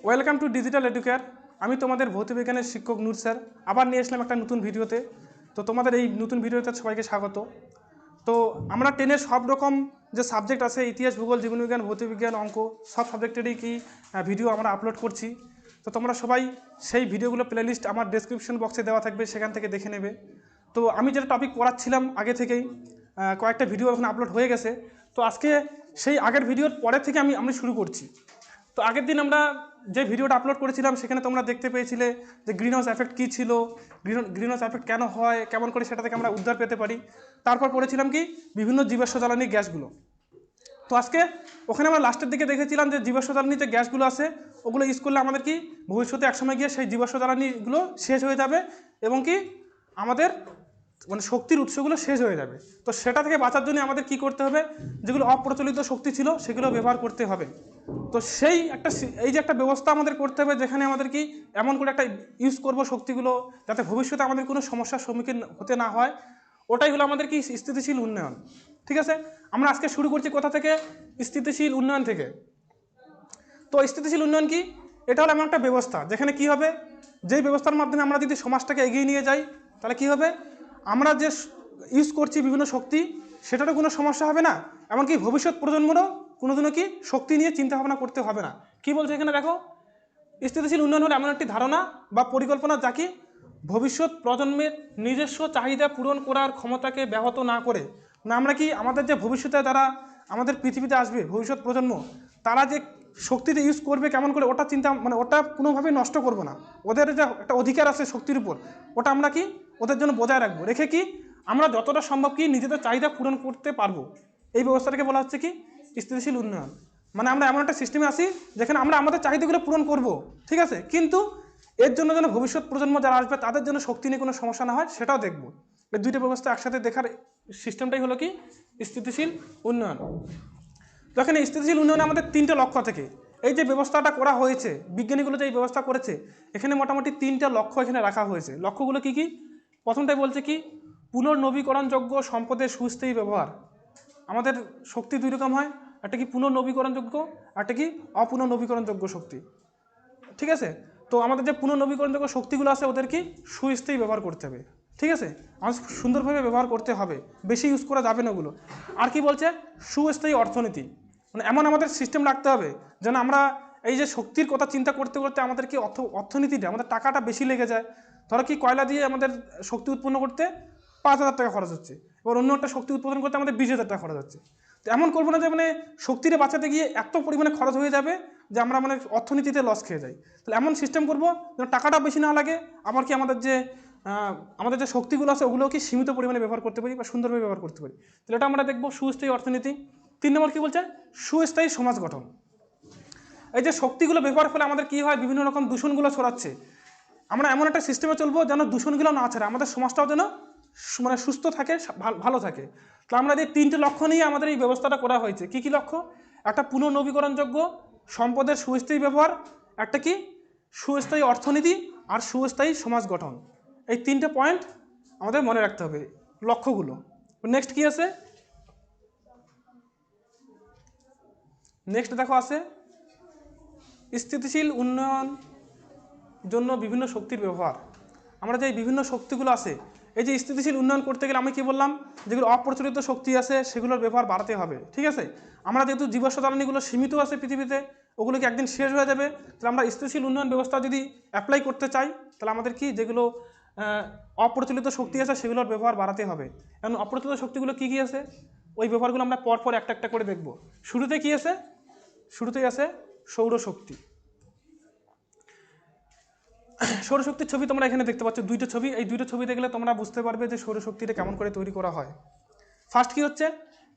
Welcome to digital educare. আমি তোমাদের ভৌতবিজ্ঞানের শিক্ষক নূর স্যার আবার নিয়ে আসলাম একটা নতুন ভিডিওতে। তো তোমাদের এই নতুন ভিডিওতে সবাইকে স্বাগত। তো আমরা টেনের সব রকম যে সাবজেক্ট আছে, ইতিহাস, ভূগোল, জীবনবিজ্ঞান, ভৌতবিজ্ঞান, অঙ্ক, সব সাবজেক্টেরই ভিডিও আমরা আপলোড করছি। তো তোমরা সবাই সেই ভিডিওগুলো প্লেলিস্ট আমার ডেসক্রিপশন বক্সে দেওয়া থাকবে, সেখান থেকে দেখে নেবে। তো আমি যেটা টপিক পড়াচ্ছিলাম আগে থেকেই কয়েকটা ভিডিও এখন আপলোড হয়ে গেছে। তো আজকে সেই আগের ভিডিওর পরে থেকে আমি শুরু করছি। তো আগের দিন আমরা যে ভিডিওটা আপলোড করেছিলাম সেখানে তোমরা দেখতে পেয়েছিলে যে গ্রিন হাউস এফেক্ট কী ছিল, গ্রিন হাউস এফেক্ট কেন হয়, কেমন করে সেটা থেকে আমরা উদ্ধার পেতে পারি। তারপর পড়েছিলাম কি বিভিন্ন জীবাশ্ম জ্বালানি গ্যাসগুলো। তো আজকে ওখানে আমরা লাস্টের দিকে দেখেছিলাম যে জীবাশ্ম জ্বালানি যে গ্যাসগুলো আছে ওগুলো ইউজ করলে আমাদের কি ভবিষ্যতে একসময় গিয়ে সেই জীবাশ্ম জ্বালানিগুলো শেষ হয়ে যাবে এবং কি আমাদের মানে শক্তির উৎসগুলো শেষ হয়ে যাবে। তো সেটা থেকে বাঁচার জন্য আমাদের কি করতে হবে, যেগুলো অপ্রচলিত শক্তি ছিল সেগুলো ব্যবহার করতে হবে। তো সেই এই যে একটা ব্যবস্থা আমাদের করতে হবে যেখানে আমাদের কি এমন করে একটা ইউজ করব শক্তিগুলো যাতে ভবিষ্যতে আমাদের কোনো সমস্যার সম্মুখীন হতে না হয়, ওটাই হলো আমাদের কি স্থিতিশীল উন্নয়ন। ঠিক আছে, আমরা আজকে শুরু করছি কোথা থেকে? স্থিতিশীল উন্নয়ন থেকে। তো স্থিতিশীল উন্নয়ন কি? এটা হলো এমন একটা ব্যবস্থা যেখানে কি হবে, যেই ব্যবস্থার মাধ্যমে আমরা যদি সমাজটাকে এগিয়ে নিয়ে যাই তাহলে কি হবে, আমরা যে ইউজ করছি বিভিন্ন শক্তি সেটারও কোনো সমস্যা হবে না, এমনকি ভবিষ্যৎ প্রজন্মেরও কোনোদিনও কি শক্তি নিয়ে চিন্তা ভাবনা করতে হবে না। কি বলছে এখানে দেখো, স্থিতিশীল উন্নয়ন হলো এমন একটি ধারণা বা পরিকল্পনা যা কি ভবিষ্যৎ প্রজন্মের নিজস্ব চাহিদা পূরণ করার ক্ষমতাকে ব্যাহত না করে, না আমরা কি আমাদের যে ভবিষ্যতে যারা আমাদের পৃথিবীতে আসবে ভবিষ্যৎ প্রজন্ম, তারা যে শক্তিতে ইউজ করবে কেমন করে ওটা চিন্তা মানে ওটা কোনোভাবেই নষ্ট করব না। ওদের যে একটা অধিকার আছে শক্তির উপর, ওটা আমরা কি ওদের জন্য বজায় রাখবো, রেখে কি আমরা যতটা সম্ভব কি নিজেদের চাহিদা পূরণ করতে পারবো। এই ব্যবস্থাটাকে বলা হচ্ছে কি স্থিতিশীল উন্নয়ন। মানে আমরা এমন একটা সিস্টেমে আসি যেখানে আমরা আমাদের চাহিদাগুলো পূরণ করব, ঠিক আছে, কিন্তু এর জন্য যেন ভবিষ্যৎ প্রজন্ম যারা আসবে তাদের জন্য শক্তি নিয়ে কোনো সমস্যা না হয় সেটাও দেখব। এই দুইটা ব্যবস্থা একসাথে দেখার সিস্টেমটাই হলো কি স্থিতিশীল উন্নয়ন। তো এখানে স্থিতিশীল উন্নয়নে আমাদের তিনটে লক্ষ্য থেকে এই যে ব্যবস্থাটা করা হয়েছে, বিজ্ঞানীগুলো যে এই ব্যবস্থা করেছে, এখানে মোটামুটি তিনটা লক্ষ্য এখানে রাখা হয়েছে। লক্ষ্যগুলো কি কি? প্রথমটাই বলছে কি পুনর্নবীকরণযোগ্য সম্পদের সুস্থায়ী ব্যবহার। আমাদের শক্তি দুই রকম হয়, একটা কি পুনর্নবীকরণযোগ্য, একটা কি অপুনর্নবীকরণযোগ্য শক্তি। ঠিক আছে, তো আমাদের যে পুনর্নবীকরণযোগ্য শক্তিগুলো আছে ওদের কি সুস্থায়ী ব্যবহার করতে হবে। ঠিক আছে, আমাদের সুন্দরভাবে ব্যবহার করতে হবে, বেশি ইউজ করা যাবে না ওগুলো। আর কি বলছে, সুস্থায়ী অর্থনীতি, মানে এমন আমাদের সিস্টেম রাখতে হবে যেন আমরা এই যে শক্তির কথা চিন্তা করতে করতে আমাদের কি অর্থনীতিটা আমাদের টাকাটা বেশি লেগে যায়। ধরো কি কয়লা দিয়ে আমাদের শক্তি উৎপন্ন করতে 5,000 টাকা খরচ হচ্ছে, এবার অন্য একটা শক্তি উৎপাদন করতে আমাদের 20,000 টাকা খরচ হচ্ছে। তো এমন করবো না যে মানে শক্তিটা বাঁচাতে গিয়ে এত পরিমাণে খরচ হয়ে যাবে যে আমরা মানে অর্থনীতিতে লস খেয়ে যাই। তাহলে এমন সিস্টেম করবো যেন টাকাটা বেশি না লাগে, আবার কি আমাদের যে শক্তিগুলো আছে ওগুলো কি সীমিত পরিমাণে ব্যবহার করতে পারি বা সুন্দরভাবে ব্যবহার করতে পারি। তাহলে এটা আমরা দেখবো সুস্থায়ী অর্থনীতি। 3 নম্বর কি বলছে, সুস্থায়ী সমাজ গঠন। এই যে শক্তিগুলো ব্যবহার ফলে আমাদের কি হয়, বিভিন্ন রকম দূষণগুলো ছড়াচ্ছে, আমরা এমন একটা সিস্টেমে চলবো যেন দূষণগুলো না ছাড়ে, আমাদের সমাজটাও যেন মানে সুস্থ থাকে, ভালো থাকে। তো আমরা এই তিনটে লক্ষ্য নিয়ে আমাদের এই ব্যবস্থাটা করা হয়েছে। কি কি লক্ষ্য? একটা পুনর্নবীকরণযোগ্য সম্পদের সুস্থায়ী ব্যবহার, একটা কি সুস্থায়ী অর্থনীতি, আর সুস্থায়ী সমাজ গঠন। এই তিনটে পয়েন্ট আমাদের মনে রাখতে হবে লক্ষ্যগুলো। নেক্সট কি আছে, নেক্সট দেখো আছে স্থিতিশীল উন্নয়ন জন্য বিভিন্ন শক্তির ব্যবহার। আমরা যে বিভিন্ন শক্তিগুলো আছে, এই যে স্থিতিশীল উন্নয়ন করতে গেলে আমি কি বললাম, যেগুলো অপ্রচলিত শক্তি আছে সেগুলোর ব্যবহার বাড়াতে হবে। ঠিক আছে, আমরা যেহেতু জীবাশ্ম জ্বালানিগুলো সীমিত আছে পৃথিবীতে, ওগুলো কি একদিন শেষ হয়ে যাবে। তাহলে আমরা স্থিতিশীল উন্নয়ন ব্যবস্থা যদি অ্যাপ্লাই করতে চাই তাহলে আমাদের কি যেগুলো অপ্রচলিত শক্তি আছে সেগুলোর ব্যবহার বাড়াতে হবে। কারণ অপ্রচলিত শক্তিগুলো কী কী আছে ওই ব্যবহারগুলো আমরা পরপর একটা একটা করে দেখব। শুরুতে কি আছে, শুরুতেই আছে সৌরশক্তি। সৌরশক্তির ছবি তোমরা এখানে দেখতে পাচ্ছ, দুইটা ছবি। এই দুইটা ছবি দেখলে তোমরা বুঝতে পারবে যে সৌরশক্তিটা কেমন করে তৈরি করা হয়। ফার্স্ট কি হচ্ছে,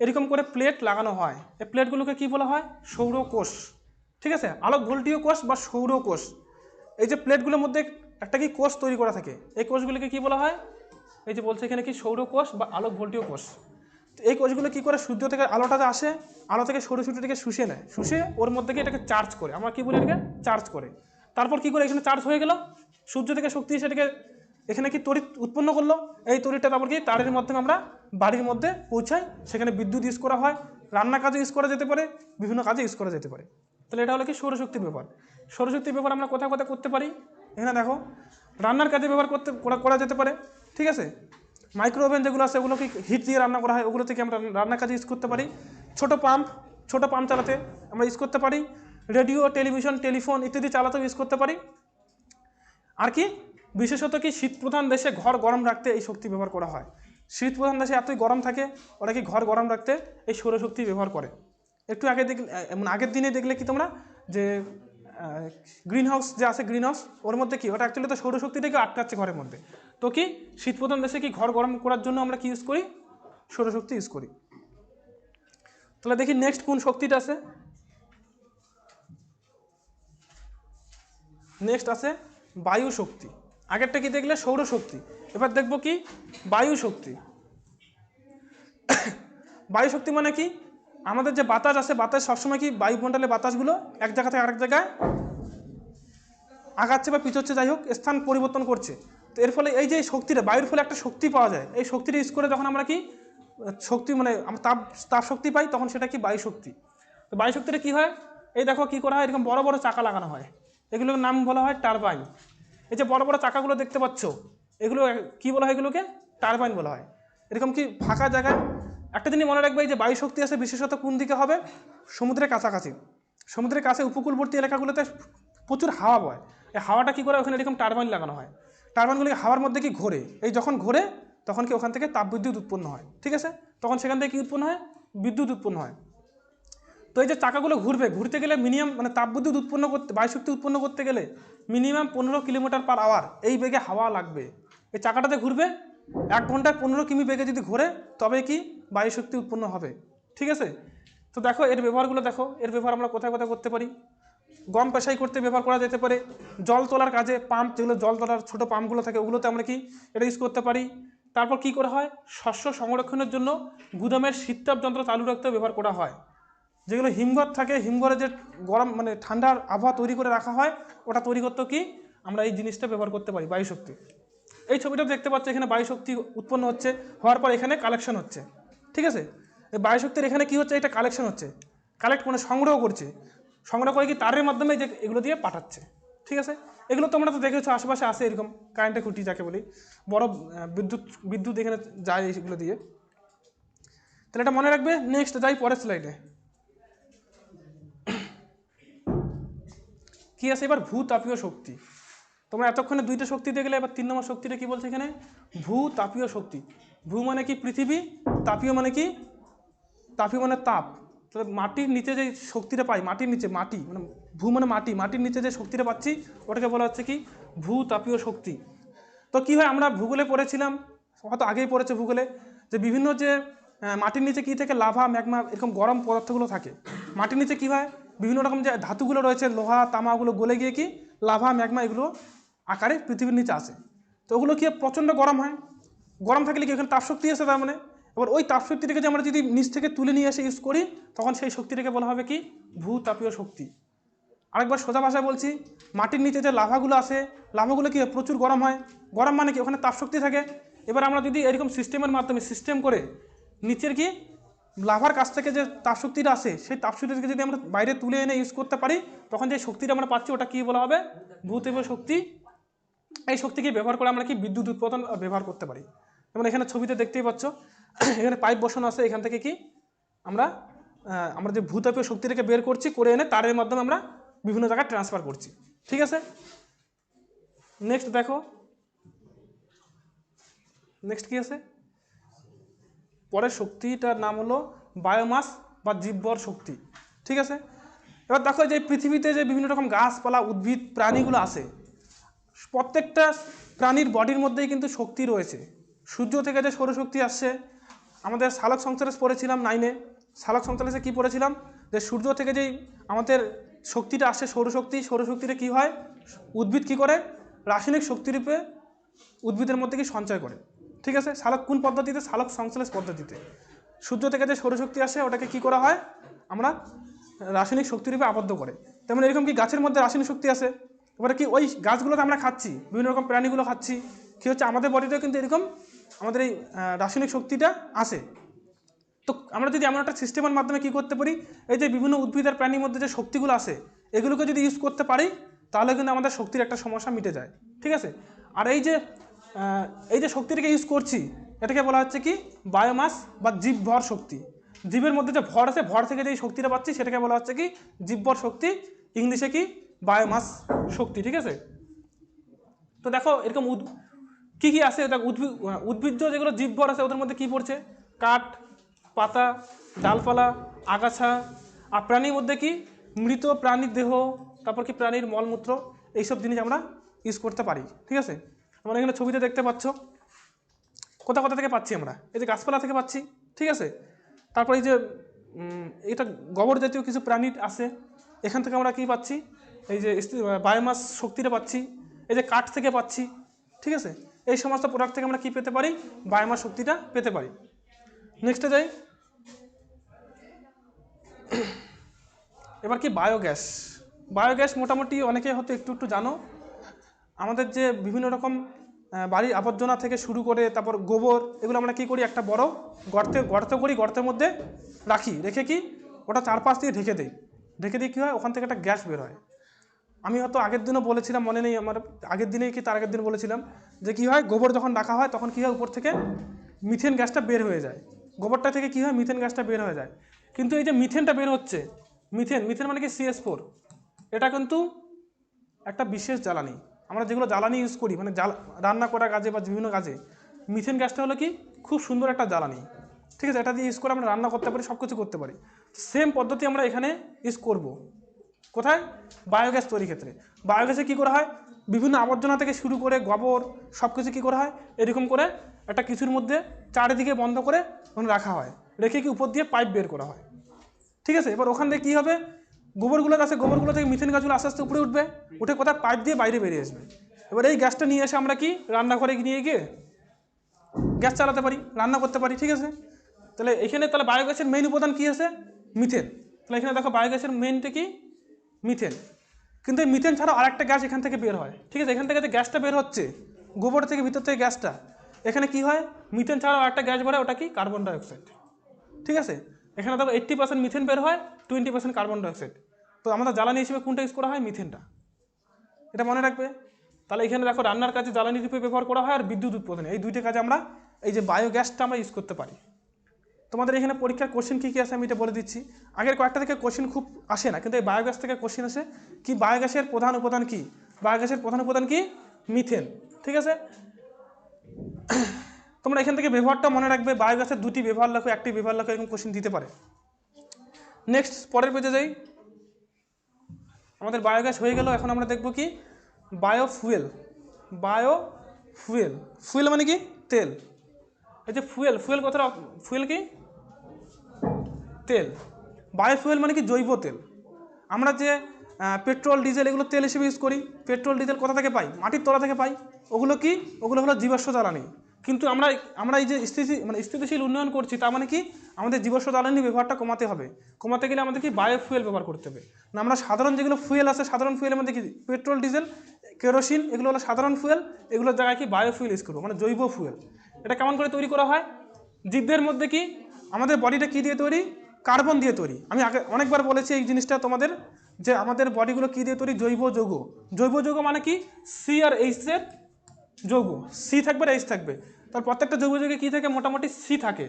এরকম করে প্লেট লাগানো হয়, এই প্লেটগুলোকে কি বলা হয়, সৌরকোষ। ঠিক আছে, আলোক ভোল্টীয় কোষ বা সৌরকোষ। এই যে প্লেটগুলোর মধ্যে একটা কি কোষ তৈরি করা থাকে, এই কোষগুলিকে কি বলা হয়, এই যে বলছে এখানে কি সৌরকোষ বা আলোক ভোল্টীয় কোষ। তো এই কোষগুলো কি করে সূর্য থেকে আলোটা যে আসে, আলো থেকে সৌরশক্তিটাকে শুষে নেয়, শুষে ওর মধ্যে এটাকে চার্জ করে, আমরা কি বলি এটাকে চার্জ করে। তারপর কি করে এখানে চার্জ হয়ে গেল, সূর্য থেকে শক্তি সেটাকে এখানে কি তড়িৎ উৎপন্ন করলো, এই তড়িৎটা তারপর কি তারের মাধ্যমে আমরা বাড়ির মধ্যে পৌঁছাই, সেখানে বিদ্যুৎ ইউজ করা হয়, রান্না কাজে ইউজ করা যেতে পারে, বিভিন্ন কাজে ইউজ করা যেতে পারে। তাহলে এটা হলো কি সৌরশক্তির ব্যাপার। সৌরশক্তি ব্যবহার আমরা কোথায় কোথায় করতে পারি, এখানে দেখো রান্নার কাজে ব্যবহার করা যেতে পারে, ঠিক আছে। মাইক্রো ওভেন যেগুলো আছে ওগুলোকে হিট দিয়ে রান্না করা হয়, ওগুলো থেকে আমরা রান্নার কাজে ইউজ করতে পারি। ছোট পাম্প চালাতে আমরা ইউজ করতে পারি। রেডিও, টেলিভিশন, টেলিফোন ইত্যাদি চালাতেও ইউজ করতে পারি। আর কি বিশেষত কি শীত প্রধান দেশে ঘর গরম রাখতে এই শক্তি ব্যবহার করা হয়। শীত প্রধান দেশে এতই গরম থাকে, ওরা কি ঘর গরম রাখতে এই সৌরশক্তি ব্যবহার করে। একটু আগে আগের দিনে দেখলে কি তোমরা যে গ্রিন হাউস যে আছে, গ্রিন হাউস ওর মধ্যে কি ওটা অ্যাকচুয়ালি তো সৌরশক্তিটাকে আটকাচ্ছে ঘরের মধ্যে। তো কি শীত প্রধান দেশে কি ঘর গরম করার জন্য আমরা কি ইউজ করি, সৌরশক্তি ইউজ করি। তাহলে দেখি নেক্সট কোন শক্তিটা আছে। নেক্সট আছে বায়ু শক্তি। আগেরটা কি দেখলে সৌরশক্তি, এবার দেখবো কি বায়ু শক্তি। বায়ু শক্তি মানে কি আমাদের যে বাতাস আছে, বাতাস সবসময় কি বায়ুমণ্ডলের বাতাসগুলো এক জায়গা থেকে আরেক জায়গায় আগাচ্ছে বা পিছোচ্ছে, যাই হোক স্থান পরিবর্তন করছে। তো এর ফলে এই যে শক্তিটা বায়ুর ফলে একটা শক্তি পাওয়া যায়, এই শক্তিটা ইউজ করে যখন আমরা কি শক্তি মানে তাপ শক্তি পাই, তখন সেটা কি বায়ু শক্তি। তো বায়ু শক্তিটা কী হয়, এই দেখো কী করা হয়, এরকম বড় বড় চাকা লাগানো হয়, এগুলোর নাম বলা হয় টারবাইন। এই যে বড় বড় চাকাগুলো দেখতে পাচ্ছ, এগুলো কি বলা হয়, এগুলোকে টারবাইন বলা হয়। এরকম কি ফাঁকা জায়গায় একটা জিনিস মনে রাখবে, এই যে বায়ু শক্তি আছে বিশেষত কোন দিকে হবে, সমুদ্রের কাছাকাছি। সমুদ্রের কাছে উপকূলবর্তী এলাকাগুলোতে প্রচুর হাওয়া বয়, এই হাওয়াটা কী করে ওখানে এরকম টারবাইন লাগানো হয়। টারবাইনগুলি হাওয়ার মধ্যে কি ঘোরে, এই যখন ঘোরে তখন কি ওখান থেকে তাপবিদ্যুৎ উৎপন্ন হয়, ঠিক আছে। তখন সেখান থেকে কী উৎপন্ন হয়, বিদ্যুৎ উৎপন্ন হয়। তো এই যে চাকাগুলো ঘুরতে গেলে মিনিমাম মানে তাপবিদ্যুৎ উৎপন্ন করতে, বায়ুশক্তি উৎপন্ন করতে গেলে মিনিমাম 15 কিলোমিটার/আওয়ার এই বেগে হাওয়া লাগবে। এই চাকাটাতে ঘুরবে 1 ঘন্টায় 15 কিমি বেগে যদি ঘোরে তবে কি বায়ুশক্তি উৎপন্ন হবে, ঠিক আছে। তো দেখো এর ব্যবহারগুলো দেখো, এর ব্যবহার আমরা কোথায় কোথায় করতে পারি। গম পেশাই করতে ব্যবহার করা যেতে পারে। জল তোলার কাজে পাম্প, যেগুলো জল তোলার ছোটো পাম্পগুলো থাকে ওগুলোতে আমরা কি এটা ইউজ করতে পারি। তারপর কি করা হয়, শস্য সংরক্ষণের জন্য গুদামের শীততাপ যন্ত্র চালু রাখতেও ব্যবহার করা হয়। যেগুলো হিমঘর থাকে, হিমঘরে যে গরম মানে ঠান্ডার আবহাওয়া তৈরি করে রাখা হয়, ওটা তৈরি করতেও কি আমরা এই জিনিসটা ব্যবহার করতে পারি, বায়ুশক্তি। এই ছবিটা দেখতে পাচ্ছ, এখানে বায়ুশক্তি উৎপন্ন হচ্ছে, হওয়ার পর এখানে কালেকশন হচ্ছে, ঠিক আছে। এই বায়ুশক্তির এখানে কি হচ্ছে, এটা কালেকশন হচ্ছে, কালেক্ট মানে সংগ্রহ করছে, সংগ্রহ করে কি তারের মাধ্যমে যে এগুলো দিয়ে পাঠাচ্ছে, ঠিক আছে। এগুলো তোমরা তো দেখেছো আশেপাশে আসে, এরকম কারেন্টের খুঁটি যাকে বলি, বড় বিদ্যুৎ এখানে যায় এগুলো দিয়ে। তাহলে এটা মনে রাখবে। নেক্সট যাই পরের স্লাইডে। কি আছে এবার, ভূতাপীয় শক্তি। তোমরা এতক্ষণে 2টা শক্তি দেখলে, এবার 3 নম্বর শক্তিটা কি বলছে এখানে, ভূতাপীয় শক্তি। ভূ মানে কি পৃথিবী, তাপীয় মানে কি, তাপীয় মানে তাপ। তাহলে মাটির নিচে যে শক্তিটা পাই, মাটির নিচে, মাটি মানে ভূ মানে মাটি, মাটির নিচে যে শক্তিটা পাচ্ছি ওটাকে বলা হচ্ছে কি ভূতাপীয় শক্তি। তো কি হয়, আমরা ভূগোলে পড়েছিলাম, হয়তো আগেই পড়েছে ভূগোলে, যে বিভিন্ন যে মাটির নিচে কি থেকে লাভা, ম্যাগমা এরকম গরম পদার্থগুলো থাকে। মাটির নিচে কি হয়, বিভিন্ন রকম যে ধাতুগুলো রয়েছে, লোহা তামাগুলো গলে গিয়ে কি লাভা, ম্যাগমা এগুলো আকারে পৃথিবীর নিচে আসে। তো ওগুলো কি প্রচণ্ড গরম হয়, গরম থাকলে কি ওখানে তাপশক্তি আছে, তার মানে এবার ওই তাপশক্তিটাকে যে আমরা যদি নিচ থেকে তুলে নিয়ে এসে ইউজ করি, তখন সেই শক্তিটাকে বলা হবে কি ভূতাপীয় শক্তি। আরেকবার সোজা ভাষায় বলছি, মাটির নিচে যে লাভাগুলো আছে, লাভাগুলো কি প্রচুর গরম হয়, গরম মানে কি ওখানে তাপশক্তি থাকে। এবার আমরা যদি এরকম সিস্টেমের মাধ্যমে সিস্টেম করে নিচের কি লাভার কাছ থেকে যে তাপশক্তিটা আসে, সেই তাপশক্তিটাকে যদি আমরা বাইরে তুলে এনে ইউজ করতে পারি, তখন যে শক্তিটা আমরা পাচ্ছি ওটা কি বলা হবে, ভূতাপীয় শক্তি। এই শক্তিকে ব্যবহার করে আমরা কি বিদ্যুৎ উৎপাদন ব্যবহার করতে পারি। যেমন এখানে ছবিতে দেখতেই পাচ্ছ, এখানে পাইপ বসানো আছে, এখান থেকে কি আমরা যে ভূতাপীয় শক্তিটাকে বের করছি, করে এনে তারের মাধ্যমে আমরা বিভিন্ন জায়গায় ট্রান্সফার করছি, ঠিক আছে। নেক্সট দেখো, নেক্সট কি আছে, পরের শক্তিটার নাম হলো বায়োমাস বা জীববর শক্তি, ঠিক আছে। এবার দেখো যে পৃথিবীতে যে বিভিন্ন রকম গাছপালা, উদ্ভিদ, প্রাণীগুলো আছে, প্রত্যেকটা প্রাণীর বডির মধ্যেই কিন্তু শক্তি রয়েছে। সূর্য থেকে যে সৌরশক্তি আসছে, আমাদের সালোক সংশ্লেষ পড়েছিলাম 9-এ, সালোক সংশ্লেষে কী পড়েছিলাম, যে সূর্য থেকে যেই আমাদের শক্তিটা আসছে সৌরশক্তি, সৌরশক্তিটা কী হয়, উদ্ভিদ কী করে রাসায়নিক শক্তিরূপে উদ্ভিদের মধ্যে কি সঞ্চয় করে, ঠিক আছে। সালোক কোন পদ্ধতিতে, সালোক সংশ্লেষ পদ্ধতিতে। সূর্য থেকে যে সৌরশক্তি আসে ওটাকে কি করা হয়, আমরা রাসায়নিক শক্তিরূপে আবদ্ধ করে। তেমন এরকম কি গাছের মধ্যে রাসায়নিক শক্তি আছে, এবারে কি ওই গাছগুলোতে আমরা খাচ্ছি, বিভিন্ন রকম প্রাণীগুলো খাচ্ছি, কী হচ্ছে আমাদের বডিতেও কিন্তু এরকম আমাদের এই রাসায়নিক শক্তিটা আসে। তো আমরা যদি এমন একটা সিস্টেমের মাধ্যমে কী করতে পারি, এই যে বিভিন্ন উদ্ভিদ আর প্রাণীর মধ্যে যে শক্তিগুলো আসে, এগুলোকে যদি ইউজ করতে পারি তাহলে কিন্তু আমাদের শক্তির একটা সমস্যা মিটে যায়, ঠিক আছে। আর এই যে শক্তিটাকে ইউজ করছি এটাকে বলা হচ্ছে কি বায়োমাস বা জীবভর শক্তি। জীবের মধ্যে যে ভর আছে, ভর থেকে যে শক্তিটা পাচ্ছি সেটাকে বলা হচ্ছে কি জীবভর শক্তি, ইংলিশে কি বায়োমাস শক্তি, ঠিক আছে। তো দেখো এরকম কী কী আছে, দেখো উদ্ভিজ্জ যেগুলো জীবভর আছে ওদের মধ্যে কী পড়ছে, কাঠ, পাতা, ডালপালা, আগাছা। আর প্রাণীর মধ্যে কি মৃত প্রাণীর দেহ, তারপর কি প্রাণীর মলমূত্র, এইসব জিনিস আমরা ইউজ করতে পারি, ঠিক আছে। আমরা এখানে ছবিতে দেখতে পাচ্ছ কোথা কোথা থেকে পাচ্ছি আমরা, এই যে গাছপালা থেকে পাচ্ছি, ঠিক আছে। তারপর এই যে এটা গোবর জাতীয় কিছু প্রাণী আছে, এখান থেকে আমরা কি পাচ্ছি, এই যে বায়োমাস শক্তিটা পাচ্ছি, এই যে কাঠ থেকে পাচ্ছি, ঠিক আছে। এই সমস্ত প্রোডাক্ট থেকে আমরা কি পেতে পারি, বায়োমাস শক্তিটা পেতে পারি। নেক্সটে যাই, এবার কি বায়োগ্যাস। বায়োগ্যাস মোটামুটি অনেকে হয়তো একটু একটু জানো। আমাদের যে বিভিন্ন রকম বাড়ির আবর্জনা থেকে শুরু করে তারপর গোবর, এগুলো আমরা কী করি, একটা বড় গর্ত করি, গর্তের মধ্যে রাখি, রেখে কি ওটা চারপাশ দিয়ে ঢেকে দিই, ঢেকে দিয়ে কী হয়, ওখান থেকে একটা গ্যাস বের হয়। আমি হয়তো আগের দিনও বলেছিলাম, মনে নেই আমার, আগের দিনেই কি তার আগের দিন বলেছিলাম যে কী হয়, গোবর যখন রাখা হয় তখন কী হয়, উপর থেকে মিথেন গ্যাসটা বের হয়ে যায়, গোবরটা থেকে কী হয়, মিথেন গ্যাসটা বের হয়ে যায়। কিন্তু এই যে মিথেনটা বের হচ্ছে, মিথেন মানে কি CH4, এটা কিন্তু একটা বিশেষ জ্বালানি। আমরা যেগুলো জ্বালানি ইউজ করি মানে রান্না করার কাজে বা বিভিন্ন কাজে, মিথেন গ্যাসটা হলো কি খুব সুন্দর একটা জ্বালানি, ঠিক আছে। এটা দিয়ে ইউজ করে আমরা রান্না করতে পারি, সব কিছু করতে পারি। সেম পদ্ধতি আমরা এখানে ইউজ করব, কোথায়, বায়োগ্যাস তৈরির ক্ষেত্রে। বায়োগ্যাসে কী করা হয়, বিভিন্ন আবর্জনা থেকে শুরু করে গোবর সব কিছু কী করা হয়, এরকম করে একটা কিছুর মধ্যে চারিদিকে বন্ধ করে রাখা হয়, রেখে কি উপর দিয়ে পাইপ বের করা হয়, ঠিক আছে। এবার ওখান থেকে কী হবে, গোবরগুলো আছে, গোবরগুলো থেকে মিথেন গাছগুলো আস্তে আস্তে উপরে উঠবে, উঠে কোথায় পাইপ দিয়ে বাইরে বেরিয়ে আসবে। এবার এই গ্যাসটা নিয়ে এসে আমরা কি রান্নাঘরে নিয়ে গিয়ে গ্যাস চালাতে পারি, রান্না করতে পারি, ঠিক আছে। তাহলে এখানে তাহলে বায়োগ্যাসের মেইন উপাদান কী আছে, মিথেন। তাহলে এখানে দেখো বায়োগ্যাসের মেইনটা কি মিথেন। কিন্তু এই মিথেন ছাড়াও আরেকটা গ্যাস এখান থেকে বের হয়, ঠিক আছে। এখান থেকে যে গ্যাসটা বের হচ্ছে গোবর থেকে, ভিতর থেকে গ্যাসটা, এখানে কি হয়, মিথেন ছাড়াও আরেকটা গ্যাস বের হয়, ওটা কি কার্বন ডাইঅক্সাইড, ঠিক আছে। এখানে দেখো 80% মিথেন বের হয়, 20% কার্বন ডাইঅক্সাইড। তো আমাদের জ্বালানি হিসেবে কোনটা ইউজ করা হয়, মিথেনটা, এটা মনে রাখবে। তাহলে এখানে দেখো রান্নার কাজে জ্বালানি রূপে ব্যবহার করা হয়, আর বিদ্যুৎ উৎপাদনে, এই দুইটা কাজে আমরা এই যে বায়োগ্যাসটা আমরা ইউজ করতে পারি। তোমাদের এখানে পরীক্ষার কোশ্চেন কী কী আছে আমি এটা বলে দিচ্ছি। আগের কয়েকটা থেকে কোশ্চেন খুব আসে না, কিন্তু এই বায়োগ্যাস থেকে কোশ্চেন আসে। কি বায়োগ্যাসের প্রধান উপাদান কি, বায়োগ্যাসের প্রধান উপাদান কি মিথেন, ঠিক আছে। তোমরা এখান থেকে ব্যবহারটা মনে রাখবে, বায়োগ্যাসের দুটি ব্যবহার লেখো, একটি ব্যবহার লেখো, এরকম কোশ্চেন দিতে পারে। নেক্সট পরের পেজে যাই। আমাদের বায়োগ্যাস হয়ে গেল, এখন আমরা দেখব কি বায়োফুয়েল। ফুয়েল মানে কি তেল। এই যে ফুয়েল কথাটা, ফুয়েল কি তেল, বায়োফুয়েল মানে কি জৈব তেল। আমরা যে পেট্রোল ডিজেল এগুলো তেল হিসেবে ইউজ করি, পেট্রোল ডিজেল কোথা থেকে পাই, মাটির তলা থেকে পাই। ওগুলো কি, ওগুলো হলো জীবাশ্ম জ্বালানি। কিন্তু আমরা এই যে স্থিতিশীল উন্নয়ন করছি, তার মানে কি আমাদের জীবাশ্ম জ্বালানি ব্যবহারটা কমাতে হবে। কমাতে গেলে আমাদের কি বায়োফুয়েল ব্যবহার করতে হবে। না আমরা সাধারণ যেগুলো ফুয়েল আছে, সাধারণ ফুয়েলের মধ্যে কি পেট্রোল ডিজেল কেরোসিন এগুলো হলো সাধারণ ফুয়েল, এগুলোর জায়গায় কি বায়োফুয়েল ইউজ করবো, মানে জৈব ফুয়েল। এটা কেমন করে তৈরি করা হয়, জীবদের মধ্যে কি আমাদের বডিটা কী দিয়ে তৈরি, কার্বন দিয়ে তৈরি। আমি আগে অনেকবার বলেছি এই জিনিসটা তোমাদের, যে আমাদের বডিগুলো কী দিয়ে তৈরি, জৈব যৌগ। জৈব যৌগ মানে কি সি আর এইচের যৌগ, সি থাকবে আর এইচ থাকবে। তার প্রত্যেকটা জৈব যৌগে কী থাকে, মোটামুটি সি থাকে।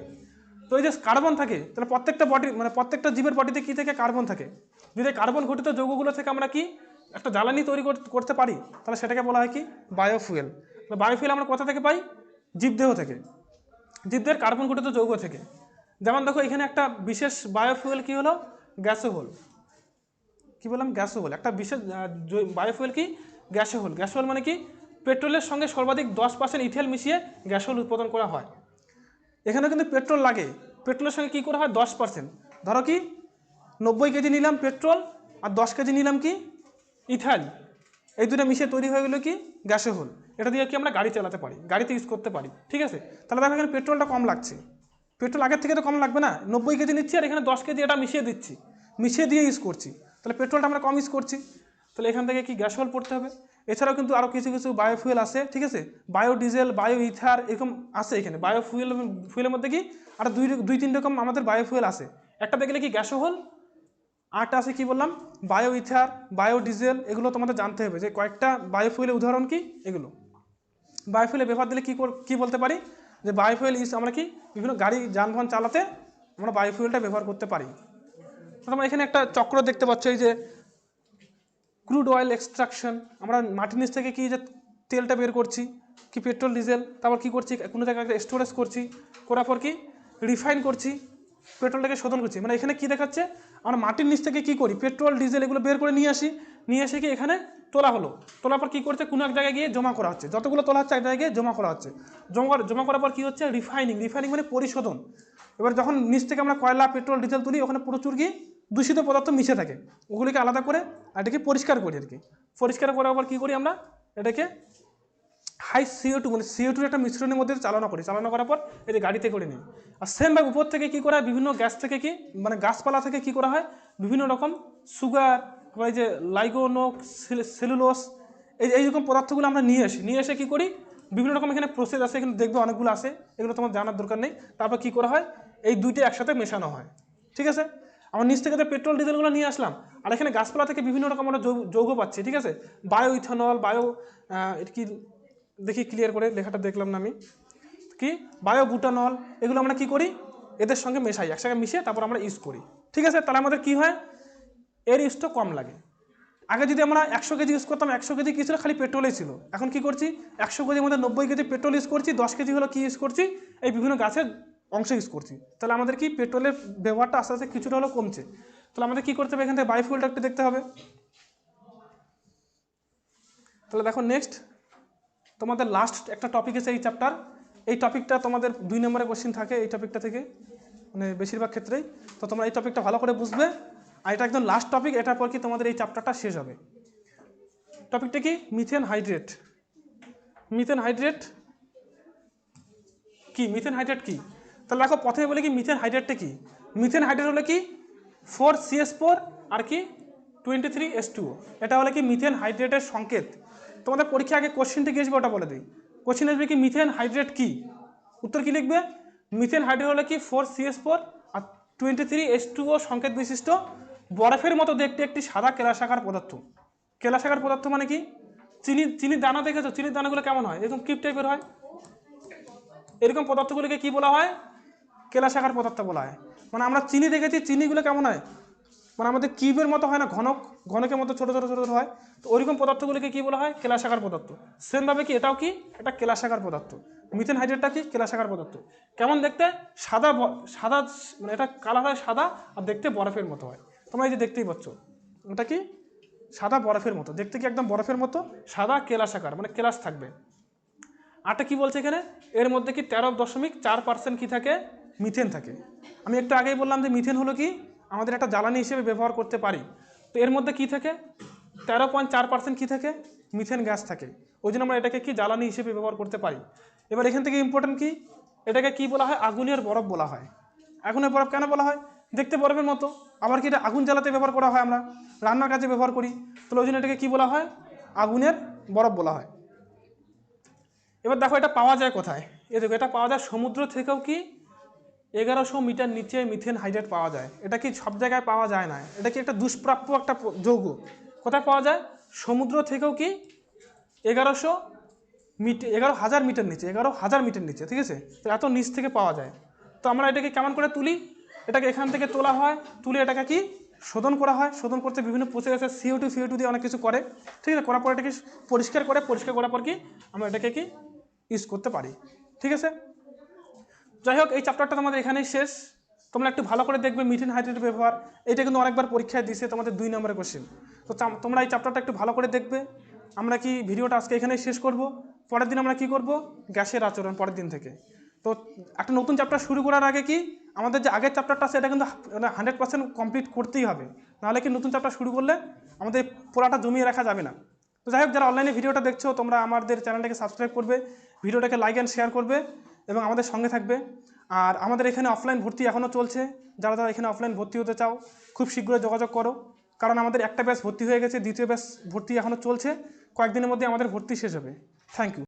তো এই যে কার্বন থাকে, তাহলে প্রত্যেকটা বডি মানে প্রত্যেকটা জীবের বডিতে কী থাকে, কার্বন থাকে। যদি কার্বন ঘটিত যৌগগুলো থেকে আমরা কি একটা জ্বালানি তৈরি করতে পারি, তাহলে সেটাকে বলা হয় কি বায়োফুয়েল। বায়োফুয়েল আমরা কোথা থেকে পাই, জীবদেহ থেকে, জীবদের কার্বন ঘটিত যৌগ থেকে। যেমন দেখো এখানে একটা বিশেষ বায়োফুয়েল কি হলো, গ্যাসোহল। কি বললাম, গ্যাসোহল। একটা বিশেষ বায়োফুয়েল কি গ্যাসোহল। গ্যাসোহল মানে কি পেট্রোলের সঙ্গে সর্বাধিক 10% ইথেল মিশিয়ে গ্যাসোহল উৎপাদন করা হয়। এখানে কিন্তু পেট্রোল লাগে, পেট্রোলের সঙ্গে কী করা হয় 10%। ধরো কি 90 কেজি নিলাম পেট্রোল, আর 10 কেজি নিলাম কি ইথাইল, এই দুটো মিশিয়ে তৈরি হয়ে গেলো কি গ্যাসোহল। এটা দিয়ে কি আমরা গাড়ি চালাতে পারি, গাড়িতে ইউজ করতে পারি, ঠিক আছে। তাহলে দেখো এখানে পেট্রোলটা কম লাগছে, পেট্রোল আগের থেকে তো কম লাগবে না, 90 কেজি নিচ্ছি আর এখানে 10 কেজি এটা মিশিয়ে দিচ্ছি, মিশিয়ে দিয়ে ইউজ করছি, তাহলে পেট্রোলটা আমরা কম ইউজ করছি। তাহলে এখান থেকে কি গ্যাসোহল পড়তে হবে। এছাড়াও কিন্তু আরও কিছু কিছু বায়োফুয়েল আছে, ঠিক আছে, বায়োডিজেল, বায়ো ইথার এরকম আছে এখানে। ফুয়েলের মধ্যে কি আর দুই তিন রকম আমাদের বায়োফুয়েল আছে। একটা দেখলে কি গ্যাসোহল, আরেকটা আছে কি বললাম, বায়ো ইথার, বায়ো ডিজেল, এগুলো তোমাদের জানতে হবে যে কয়েকটা বায়োফুয়েলের উদাহরণ কি এগুলো। বায়োফুয়েলের ব্যবহার দিলে কি বলতে পারি, যে বায়োফুয়েল ইউজ আমরা কি বিভিন্ন গাড়ি যানবাহন চালাতে আমরা বায়োফুয়েলটা ব্যবহার করতে পারি। তোমরা এখানে একটা চক্র দেখতে পাচ্ছ, এই যে ক্রুড অয়েল এক্সট্রাকশন, আমরা মাটির নিচ থেকে কি যে তেলটা বের করছি, কি পেট্রোল ডিজেল, তারপর কি করছি কোনো জায়গায় স্টোরেজ করছি, করার পর কি রিফাইন করছি, পেট্রোলটাকে শোধন করছি। মানে এখানে কি দেখাচ্ছে, আমরা মাটির নিচ থেকে কি করি পেট্রোল ডিজেল এগুলো বের করে নিয়ে এসে কি এখানে তোলা হলো, তোলার পর কী করছে কোনো এক জায়গায় গিয়ে জমা করা হচ্ছে, যতগুলো তোলা হচ্ছে এক জায়গায় গিয়ে জমা করা হচ্ছে, জমা করার পর কী হচ্ছে রিফাইনিং মানে পরিশোধন। এবার যখন নিচ থেকে আমরা কয়লা পেট্রোল ডিজেল তুলি ওখানে প্রচুর কি দূষিত পদার্থ মিশে থাকে, ওগুলিকে আলাদা করে এটাকে পরিষ্কার করি আর কি। পরিষ্কার করার পর কী করি আমরা এটাকে হাই CO2 মানে CO2 একটা মিশ্রণের মধ্যে চালনা করার পর এই গাড়িতে করে নিই। আর সেমভাবে উপর থেকে কী করা হয় বিভিন্ন গ্যাস থেকে কি মানে গাছপালা থেকে কী করা হয় বিভিন্ন রকম সুগার বা এই যে লাইগোনো সেলুলোস এইরকম পদার্থগুলো আমরা নিয়ে এসে কী করি বিভিন্ন রকম এখানে প্রসেস আছে, এখানে দেখবে অনেকগুলো আছে, এগুলো তোমার জানার দরকার নেই। তারপর কী করা হয় এই দুইটা একসাথে মেশানো হয়, ঠিক আছে। আমার নিচ থেকে যে পেট্রোল ডিজেলগুলো নিয়ে আসলাম, আর এখানে গাছপালা থেকে বিভিন্ন রকম আমরা যৌগ পাচ্ছি, ঠিক আছে। বায়ো ইথানল, কি দেখি ক্লিয়ার করে লেখাটা দেখলাম না আমি, কি বায়োবুটানল, এগুলো আমরা কি করি এদের সঙ্গে মেশাই, একসাথে মিশিয়ে তারপর আমরা ইউজ করি, ঠিক আছে। তাহলে আমাদের কি হয় এর ইউজটা কম লাগে। আগে যদি আমরা 100 কেজি ইউজ করতাম, 100 কেজি কী ছিল খালি পেট্রোলেই ছিল, এখন কি করছি 100 কেজির মধ্যে 90 কেজি পেট্রোল ইউজ করছি, 10 কেজি হলো কি ইউজ করছি এই বিভিন্ন গাছের অংশ ইউজ করছি। তাহলে আমাদের কি পেট্রোলের ব্যবহারটা আস্তে আস্তে কিছুটা হলেও কমছে। তাহলে আমাদের কী করতে হবে এখান থেকে বায়োফুয়েলটা একটু দেখতে হবে। তাহলে দেখো নেক্সট তোমাদের লাস্ট একটা টপিক আছে এই চ্যাপ্টার, এই টপিকটা তোমাদের 2 নম্বরের কোশ্চেন থাকে এই টপিকটা থেকে, মানে বেশিরভাগ ক্ষেত্রেই। তো তোমরা এই টপিকটা ভালো করে বুঝবে, আর এটা একদম লাস্ট টপিক, এটার পর কি তোমাদের এই চ্যাপ্টারটা শেষ হবে। টপিকটা কি মিথেন হাইড্রেট কি তাহলে দেখো প্রথমে বলে কি মিথেন হাইড্রেটটা কি। মিথেন হাইড্রেট হলো কি 4CH4 আর কি 23H2O, এটা হলো কি মিথেন হাইড্রেটের সংকেত। তোমাদের পরীক্ষা আগে কোশ্চেনটা কি আসবে ওটা বলে দিই। কোশ্চেন আসবে কি মিথেন হাইড্রেট কি, উত্তর কি লিখবে মিথেন হাইড্রেট হলো কি 4CH4 আর 23H2O সংকেত বিশিষ্ট বরফের মতো দেখতে একটি সাদা কেলাসাকার পদার্থ। কেলাসাকার পদার্থ মানে কি চিনির দানা দেখেছো, চিনির দানাগুলো কেমন হয় এরকম কিপ টাইপের হয়, এরকম পদার্থগুলোকে কি বলা হয় কেলাসাকার পদার্থ বলা হয়। মানে আমরা চিনি দেখেছি, চিনিগুলো কেমন হয় মানে আমাদের কিউবের মতো হয় না, ঘনকের মতো ছোটো ছোটো ছোটো ছোটো হয়, তো ওইরকম পদার্থগুলিকে কী বলা হয় কেলাসাকার পদার্থ। সেমভাবে কি এটাও কি এটা কেলাসাকার পদার্থ, মিথেন হাইড্রেটটা কি কেলাসাকার পদার্থ। কেমন দেখতে সাদা মানে এটা কালার হয় সাদা আর দেখতে বরফের মতো হয়, তোমরা এই যে দেখতেই পাচ্ছ এটা কি সাদা বরফের মতো দেখতে, কি একদম বরফের মতো সাদা কেলাসাকার মানে কেলাস থাকবে। আরটা কি বলছে এখানে এর মধ্যে কি 13.4% কি থাকে মিথেন থাকে। আমি একটু আগেই বললাম যে মিথেন হলো কি আমাদের একটা জ্বালানি হিসেবে ব্যবহার করতে পারি, তো এর মধ্যে কি থাকে 13.4% কি থাকে মিথেন গ্যাস থাকে, ওই জন্য আমরা এটাকে কি জ্বালানি হিসেবে ব্যবহার করতে পারি। এবার এখান থেকে ইম্পর্টেন্ট কি এটাকে কি বলা হয় আগুনের বরফ বলা হয়। আগুনের বরফ কেন বলা হয় দেখতে বরফের মতো, আবার কি এটা আগুন জ্বালাতে ব্যবহার করা হয়, আমরা রান্নার কাজে ব্যবহার করি, তাহলে ওই জন্য এটাকে কী বলা হয় আগুনের বরফ বলা হয়। এবার দেখো এটা পাওয়া যায় কোথায়, এ দেখো এটা পাওয়া যায় সমুদ্র থেকেও কি 1100 মিটার নিচে মিথেন হাইড্রেট পাওয়া যায়। এটা কি সব জায়গায় পাওয়া যায় না, এটা কি একটা দুষ্প্রাপ্য একটা যৌগ। কোথায় পাওয়া যায় সমুদ্র থেকেও কি 11,000 মিটার নিচে 11,000 মিটার নিচে, ঠিক আছে। তো এত নিচ থেকে পাওয়া যায়, তো আমরা এটাকে কেমন করে তুলি, এটাকে এখান থেকে তোলা হয়, তুলে এটাকে কি শোধন করা হয়, শোধন করতে বিভিন্ন প্রসেস আছে, CO2 দিয়ে অনেক কিছু করে, ঠিক আছে। করার পর এটাকে পরিষ্কার করার পর কি আমরা এটাকে কি ইউজ করতে পারি, ঠিক আছে। যাই হোক এই চ্যাপ্টারটা তোমাদের এখানেই শেষ, তোমরা একটু ভালো করে দেখবে মিথেন হাইড্রেটের ব্যবহার, এটা কিন্তু অনেকবার পরীক্ষায় দিছে তোমাদের 2 নম্বরের কোশ্চেন। তো তোমরা এই চ্যাপ্টারটা একটু ভালো করে দেখবে। আমরা কি ভিডিওটা আজকে এখানেই শেষ করব, পরের দিন আমরা কি করব গ্যাসের আচরণ পরের দিন থেকে। তো একটা নতুন চ্যাপ্টার শুরু করার আগে কি আমাদের যে আগের চ্যাপ্টারটা আছে এটা কিন্তু 100% কমপ্লিট করতেই হবে, নাহলে কি নতুন চ্যাপ্টার শুরু করলে আমাদের পড়াটা জমিয়ে রাখা যাবে না। তো যাই হোক যারা অনলাইনে ভিডিওটা দেখছো তোমরা আমাদের চ্যানেলটাকে সাবস্ক্রাইব করবে, ভিডিওটাকে লাইক অ্যান্ড শেয়ার করবে এবং আমাদের সঙ্গে থাকবে। আর আমাদের এখানে অফলাইন ভর্তি এখনও চলছে, যারা যারা এখানে অফলাইন ভর্তি হতে চাও খুব শীঘ্রই যোগাযোগ করো, কারণ আমাদের একটা ব্যাচ ভর্তি হয়ে গেছে, দ্বিতীয় ব্যাচ ভর্তি এখনও চলছে, কয়েকদিনের মধ্যে আমাদের ভর্তি শেষ হবে। Thank you.